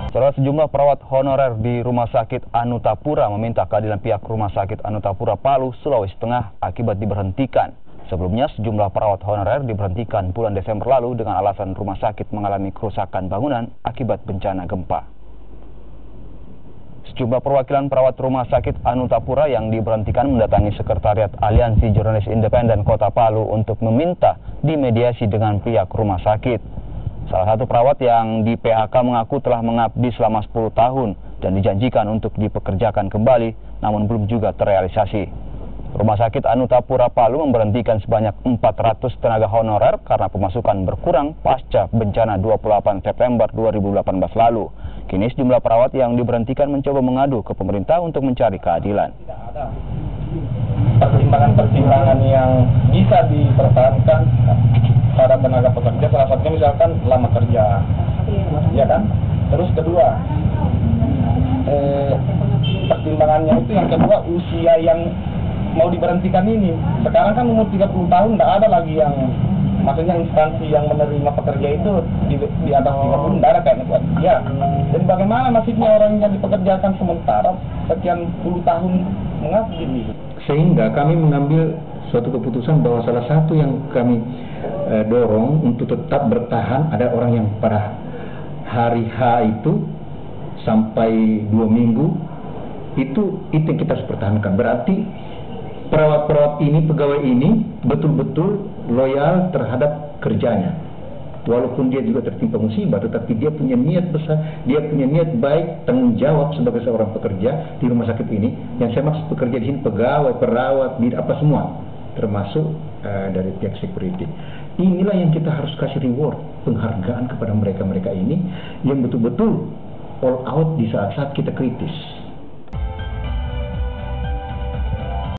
Saudara, sejumlah perawat honorer di Rumah Sakit Anutapura meminta keadilan pihak Rumah Sakit Anutapura Palu, Sulawesi Tengah akibat diberhentikan. Sebelumnya, sejumlah perawat honorer diberhentikan bulan Desember lalu dengan alasan rumah sakit mengalami kerusakan bangunan akibat bencana gempa. Sejumlah perwakilan perawat Rumah Sakit Anutapura yang diberhentikan mendatangi Sekretariat Aliansi Jurnalis Independen Kota Palu untuk meminta dimediasi dengan pihak rumah sakit. Salah satu perawat yang di PHK mengaku telah mengabdi selama 10 tahun dan dijanjikan untuk dipekerjakan kembali, namun belum juga terrealisasi. Rumah Sakit Anutapura Palu memberhentikan sebanyak 400 tenaga honorer karena pemasukan berkurang pasca bencana 28 September 2018 lalu. Kini sejumlah perawat yang diberhentikan mencoba mengadu ke pemerintah untuk mencari keadilan. Pertimbangan-pertimbangan yang bisa dipertahankan pada tenaga pekerja, salah satunya misalkan lama kerja, ya kan? Terus kedua, pertimbangannya itu yang kedua, usia yang mau diberhentikan ini. Sekarang kan umur 30 tahun, tidak ada lagi yang, maksudnya instansi yang menerima pekerja itu di atas 30, tidak ada kayaknya buat dia. Jadi bagaimana nasibnya orang yang dipekerjakan sementara sekian puluh tahun mengabdi? Sehingga kami mengambil suatu keputusan bahwa salah satu yang kami dorong untuk tetap bertahan, ada orang yang pada hari H itu sampai 2 minggu itu yang kita harus pertahankan. Berarti perawat-perawat ini, pegawai ini betul-betul loyal terhadap kerjanya. Walaupun dia juga tertimpa musibah, tetapi dia punya niat besar, dia punya niat baik, tanggung jawab sebagai seorang pekerja di rumah sakit ini. Yang saya maksud pekerja di sini pegawai, perawat, apa semua, termasuk dari pihak security. Inilah yang kita harus kasih reward, penghargaan kepada mereka-mereka ini yang betul-betul all out di saat-saat kita kritis.